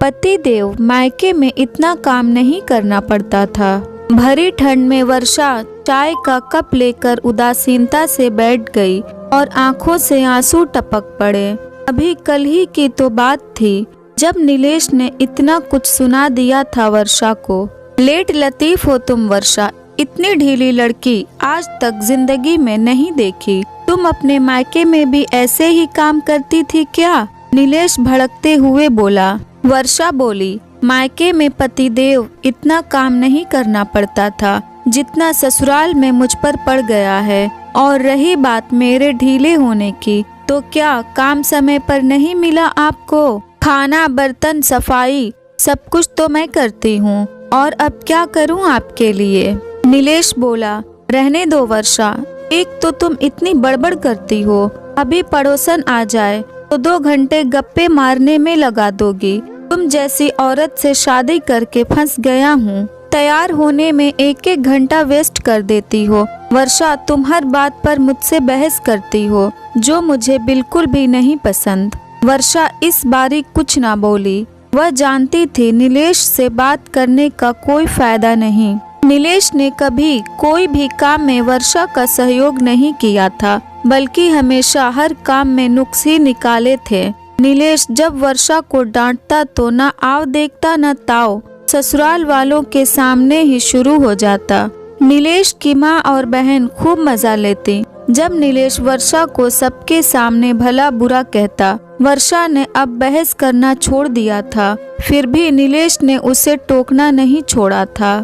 पति देव मायके में इतना काम नहीं करना पड़ता था। भरी ठंड में वर्षा चाय का कप लेकर उदासीनता से बैठ गई और आंखों से आंसू टपक पड़े। अभी कल ही की तो बात थी जब नीलेश ने इतना कुछ सुना दिया था वर्षा को। लेट लतीफ हो तुम वर्षा, इतनी ढीली लड़की आज तक जिंदगी में नहीं देखी। तुम अपने मायके में भी ऐसे ही काम करती थी क्या? नीलेश भड़कते हुए बोला। वर्षा बोली, मायके में पतिदेव इतना काम नहीं करना पड़ता था जितना ससुराल में मुझ पर पड़ गया है। और रही बात मेरे ढीले होने की, तो क्या काम समय पर नहीं मिला आपको? खाना, बर्तन, सफाई सब कुछ तो मैं करती हूँ, और अब क्या करूँ आपके लिए? नीलेश बोला, रहने दो वर्षा, एक तो तुम इतनी बड़बड़ करती हो, अभी पड़ोसन आ जाए तो 2 घंटे गप्पे मारने में लगा दोगी। तुम जैसी औरत से शादी करके फंस गया हूँ। तैयार होने में 1-1 घंटा वेस्ट कर देती हो। वर्षा, तुम हर बात पर मुझसे बहस करती हो, जो मुझे बिल्कुल भी नहीं पसंद। वर्षा इस बारी कुछ ना बोली। वह जानती थी नीलेश से बात करने का कोई फायदा नहीं। नीलेश ने कभी कोई भी काम में वर्षा का सहयोग नहीं किया था, बल्कि हमेशा हर काम में नुक्स ही निकाले थे। नीलेश जब वर्षा को डांटता तो न आव देखता न ताव, ससुराल वालों के सामने ही शुरू हो जाता। नीलेश की माँ और बहन खूब मजा लेती जब नीलेश वर्षा को सबके सामने भला बुरा कहता। वर्षा ने अब बहस करना छोड़ दिया था, फिर भी नीलेश ने उसे टोकना नहीं छोड़ा था।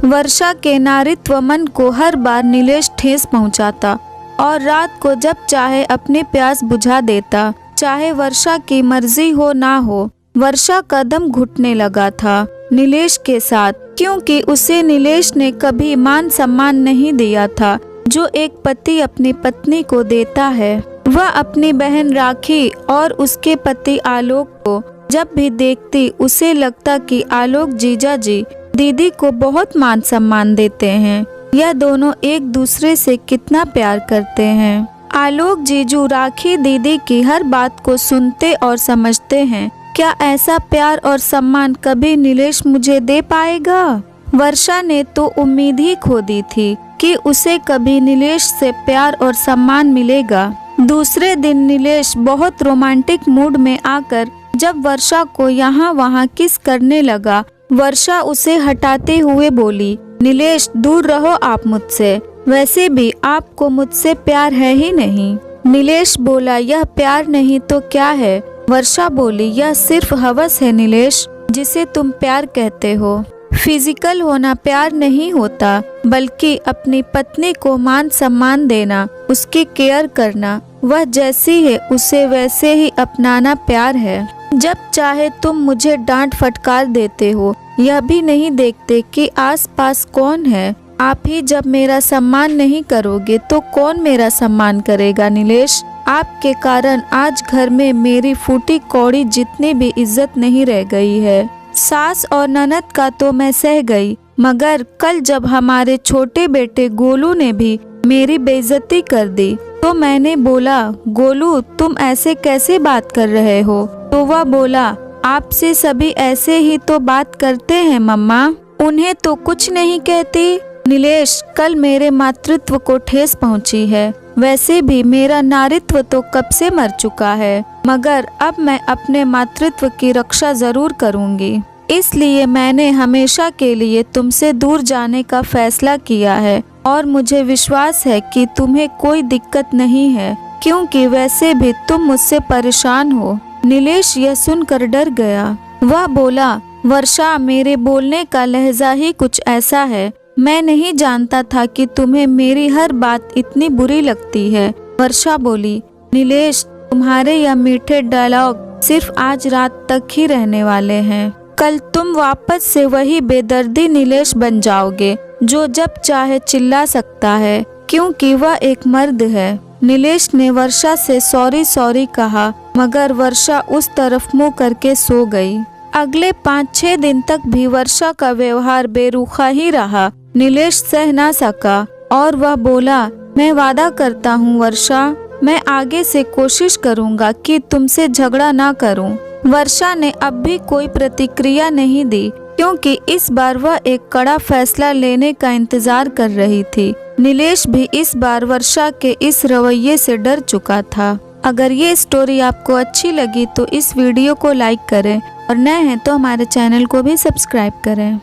वर्षा के नारीत्व मन को हर बार नीलेश ठेस पहुंचाता और रात को जब चाहे अपने प्यास बुझा देता, चाहे वर्षा की मर्जी हो ना हो। वर्षा का दम घुटने लगा था नीलेश के साथ, क्योंकि उसे नीलेश ने कभी मान सम्मान नहीं दिया था जो एक पति अपनी पत्नी को देता है। वह अपनी बहन राखी और उसके पति आलोक को जब भी देखती, उसे लगता कि आलोक जीजा जी दीदी को बहुत मान सम्मान देते हैं। यह दोनों एक दूसरे से कितना प्यार करते हैं। आलोक जीजू राखी दीदी की हर बात को सुनते और समझते हैं। क्या ऐसा प्यार और सम्मान कभी नीलेश मुझे दे पाएगा? वर्षा ने तो उम्मीद ही खो दी थी कि उसे कभी नीलेश से प्यार और सम्मान मिलेगा। दूसरे दिन नीलेश बहुत रोमांटिक मूड में आकर जब वर्षा को यहाँ वहाँ किस करने लगा, वर्षा उसे हटाते हुए बोली, नीलेश दूर रहो आप मुझसे, वैसे भी आपको मुझसे प्यार है ही नहीं। नीलेश बोला, यह प्यार नहीं तो क्या है? वर्षा बोली, यह सिर्फ हवस है नीलेश, जिसे तुम प्यार कहते हो। फिजिकल होना प्यार नहीं होता, बल्कि अपनी पत्नी को मान सम्मान देना, उसकी केयर करना, वह जैसी है उसे वैसे ही अपनाना प्यार है। जब चाहे तुम मुझे डांट फटकार देते हो, यह भी नहीं देखते कि आसपास कौन है। आप ही जब मेरा सम्मान नहीं करोगे तो कौन मेरा सम्मान करेगा नीलेश? आपके कारण आज घर में मेरी फूटी कौड़ी जितनी भी इज्जत नहीं रह गई है। सास और ननद का तो मैं सह गई, मगर कल जब हमारे छोटे बेटे गोलू ने भी मेरी बेइज्जती कर दी तो मैंने बोला, गोलू तुम ऐसे कैसे बात कर रहे हो? तो वह बोला, आपसे सभी ऐसे ही तो बात करते हैं मम्मा, उन्हें तो कुछ नहीं कहती। नीलेश, कल मेरे मातृत्व को ठेस पहुंची है। वैसे भी मेरा नारीत्व तो कब से मर चुका है, मगर अब मैं अपने मातृत्व की रक्षा जरूर करूंगी। इसलिए मैंने हमेशा के लिए तुमसे दूर जाने का फैसला किया है, और मुझे विश्वास है कि तुम्हें कोई दिक्कत नहीं है, क्योंकि वैसे भी तुम मुझसे परेशान हो। नीलेश यह सुनकर डर गया। वह बोला, वर्षा मेरे बोलने का लहजा ही कुछ ऐसा है, मैं नहीं जानता था कि तुम्हें मेरी हर बात इतनी बुरी लगती है। वर्षा बोली, नीलेश तुम्हारे यह मीठे डायलॉग सिर्फ आज रात तक ही रहने वाले हैं। कल तुम वापस से वही बेदर्दी नीलेश बन जाओगे जो जब चाहे चिल्ला सकता है, क्योंकि वह एक मर्द है। नीलेश ने वर्षा से सॉरी कहा, मगर वर्षा उस तरफ मुंह करके सो गई। अगले 5-6 दिन तक भी वर्षा का व्यवहार बेरुखा ही रहा। नीलेश सह ना सका और वह बोला, मैं वादा करता हूँ वर्षा, मैं आगे से कोशिश करूँगा कि तुमसे झगड़ा ना करूँ। वर्षा ने अब भी कोई प्रतिक्रिया नहीं दी, क्योंकि इस बार वह एक कड़ा फैसला लेने का इंतजार कर रही थी। नीलेश भी इस बार वर्षा के इस रवैये से डर चुका था। अगर ये स्टोरी आपको अच्छी लगी तो इस वीडियो को लाइक करें और नए हैं तो हमारे चैनल को भी सब्सक्राइब करें।